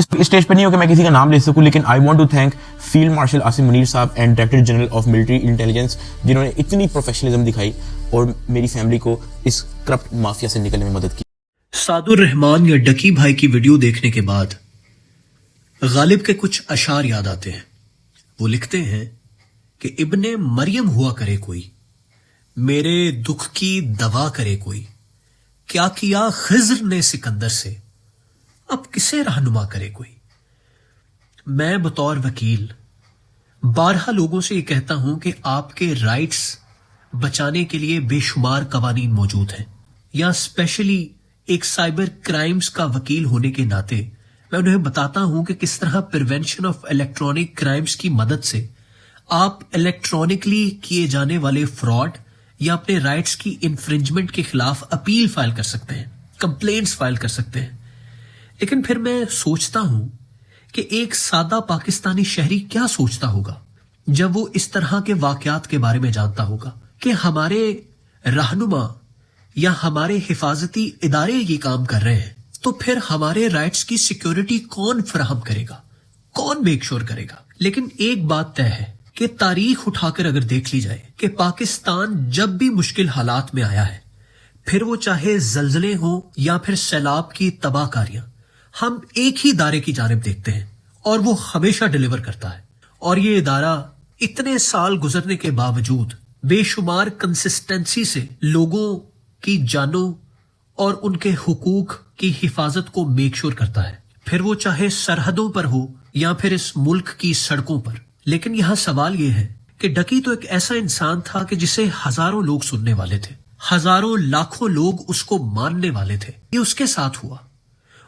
Stage पे नहीं हो कि मैं किसी का नाम ले सकूं, लेकिन I want to thank field marshal Asim Munir sahab and director general of military intelligence, जिन्होंने इतनी प्रोफेशनलिज्म दिखाई और मेरी फैमिली को इस करप्ट माफिया से निकलने में मदद की। सादुर रहमान या डकी भाई की वीडियो देखने के बाद गालिब के कुछ अशार याद आते हैं। वो लिखते हैं कि इब्ने मरियम हुआ करे कोई, मेरे दुख की दवा करे कोई, क्या किया खिज्र ने सिकंदर से, अब किसे रहनुमा करे कोई। मैं बतौर वकील बारहा लोगों से ये कहता हूं कि आपके राइट्स बचाने के लिए बेशुमार कवानीन मौजूद हैं। या स्पेशली एक साइबर क्राइम्स का वकील होने के नाते मैं उन्हें बताता हूं कि किस तरह प्रिवेंशन ऑफ इलेक्ट्रॉनिक क्राइम्स की मदद से आप इलेक्ट्रॉनिकली किए जाने वाले फ्रॉड या अपने राइट्स की इन्फ्रिंजमेंट के खिलाफ अपील फाइल कर सकते हैं, कंप्लेंट्स फाइल कर सकते हैं। लेकिन फिर मैं सोचता हूं कि एक सादा पाकिस्तानी शहरी क्या सोचता होगा जब वो इस तरह के वाकयात के बारे में जानता होगा कि हमारे रहनुमा या हमारे हिफाजती इदारे ये काम कर रहे हैं, तो फिर हमारे राइट्स की सिक्योरिटी कौन फराहम करेगा, कौन मेक श्योर करेगा। लेकिन एक बात तय है कि तारीख उठाकर अगर देख ली जाए कि पाकिस्तान जब भी मुश्किल हालात में आया है, फिर वो चाहे जल्जले हो या फिर सैलाब की तबाहकारियां, हम एक ही इदारे की जानिब देखते हैं और वो हमेशा डिलीवर करता है। और ये इदारा इतने साल गुजरने के बावजूद बेशुमार कंसिस्टेंसी से लोगों की जानों और उनके हुकूक की हिफाजत को मेक श्योर करता है, फिर वो चाहे सरहदों पर हो या फिर इस मुल्क की सड़कों पर। लेकिन यहां सवाल यह है कि डकी तो एक ऐसा इंसान था कि जिसे हजारों लोग सुनने वाले थे, हजारों लाखों लोग उसको मानने वाले थे। ये उसके साथ हुआ।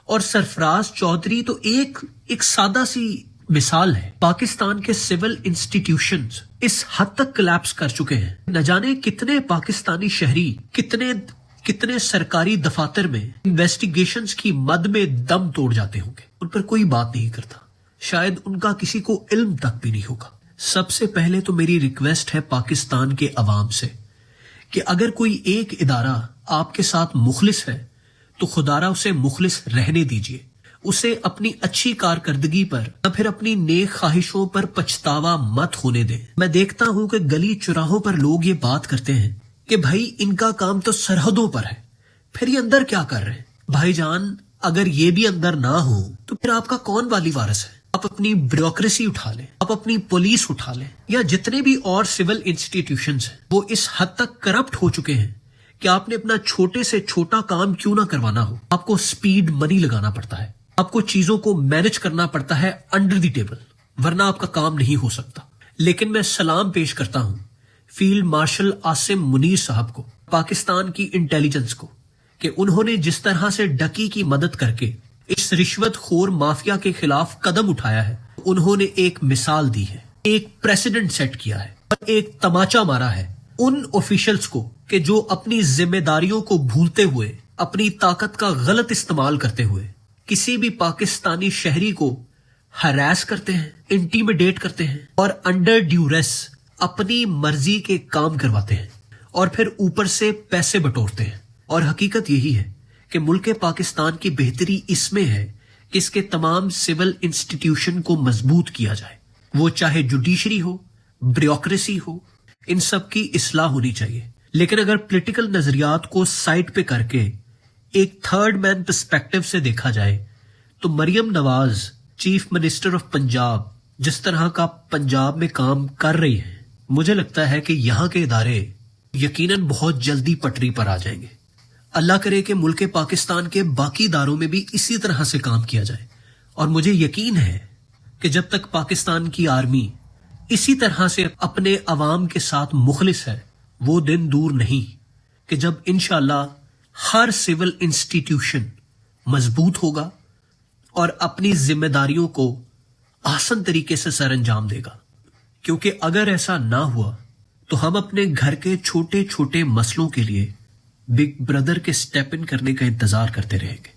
और सरफराज चौधरी तो एक सादा सी मिसाल है। पाकिस्तान के सिविल इंस्टीट्यूशंस इस हद तक कोलैप्स कर चुके हैं, न जाने कितने पाकिस्तानी शहरी कितने सरकारी दफातर में इन्वेस्टिगेशंस की मद में दम तोड़ जाते होंगे। उन पर कोई बात नहीं करता, शायद उनका किसी को इल्म तक भी नहीं होगा। सबसे पहले तो मेरी रिक्वेस्ट है पाकिस्तान के अवाम से कि अगर कोई एक इदारा आपके साथ मुखलिस है तो खुदारा उसे मुखलिस रहने दीजिए। उसे अपनी अच्छी कारकर्दगी पर या फिर अपनी नेक ख्वाहिशों पर पछतावा मत होने दें। मैं देखता हूं कि गली चौराहों पर लोग ये बात करते हैं कि भाई इनका काम तो सरहदों पर है, फिर ये अंदर क्या कर रहे हैं। भाईजान, अगर ये भी अंदर ना हो तो फिर आपका कौन वाली वारिस है। आप अपनी ब्यूरोक्रेसी उठा लें, आप अपनी पुलिस उठा लें, या जितने भी और सिविल इंस्टीट्यूशंस हैं वो इस हद तक करप्ट हो चुके हैं कि आपने अपना छोटे से छोटा काम क्यों ना करवाना हो, आपको स्पीड मनी लगाना पड़ता है, आपको चीजों को मैनेज करना पड़ता है अंडर द टेबल, वरना आपका काम नहीं हो सकता। लेकिन मैं सलाम पेश करता हूं फील्ड मार्शल आसिम मुनीर साहब को, पाकिस्तान की इंटेलिजेंस को, कि उन्होंने जिस तरह से डकी की मदद करके इस रिश्वत खोर माफिया के खिलाफ कदम उठाया है, उन्होंने एक मिसाल दी है, एक प्रेसिडेंट सेट किया है और एक तमाचा मारा है उन ऑफिशियल्स को कि जो अपनी जिम्मेदारियों को भूलते हुए, अपनी ताकत का गलत इस्तेमाल करते हुए किसी भी पाकिस्तानी शहरी को हरास करते हैं, इंटीमिडेट करते हैं और अंडर ड्यूरेस अपनी मर्जी के काम करवाते हैं और फिर ऊपर से पैसे बटोरते हैं। और हकीकत यही है कि मुल्क पाकिस्तान की बेहतरी इसमें है कि इसके तमाम सिविल इंस्टीट्यूशन को मजबूत किया जाए, वो चाहे जुडिशरी हो, ब्यूरोक्रेसी हो, इन सब की इस्लाह होनी चाहिए। लेकिन अगर पॉलिटिकल नजरियात को साइड पे करके एक थर्ड मैन पर्सपेक्टिव से देखा जाए तो Maryam Nawaz chief minister of Punjab जिस तरह का पंजाब में काम कर रही है, मुझे लगता है कि यहाँ के इदारे यकीनन बहुत जल्दी पटरी पर आ जाएंगे। अल्लाह करे कि मुल्क पाकिस्तान के बाकी इदारों में भी इसी तरह से काम किया जाए। और मुझे यकीन है कि जब तक पाकिस्तान की आर्मी इसी तरह से अपने अवाम के साथ मुखलिस है, वो दिन दूर नहीं कि जब इंशाअल्लाह हर सिविल इंस्टीट्यूशन मजबूत होगा और अपनी जिम्मेदारियों को आसान तरीके से सर अंजाम देगा। क्योंकि अगर ऐसा ना हुआ तो हम अपने घर के छोटे छोटे मसलों के लिए बिग ब्रदर के स्टेप इन करने का इंतजार करते रहेंगे।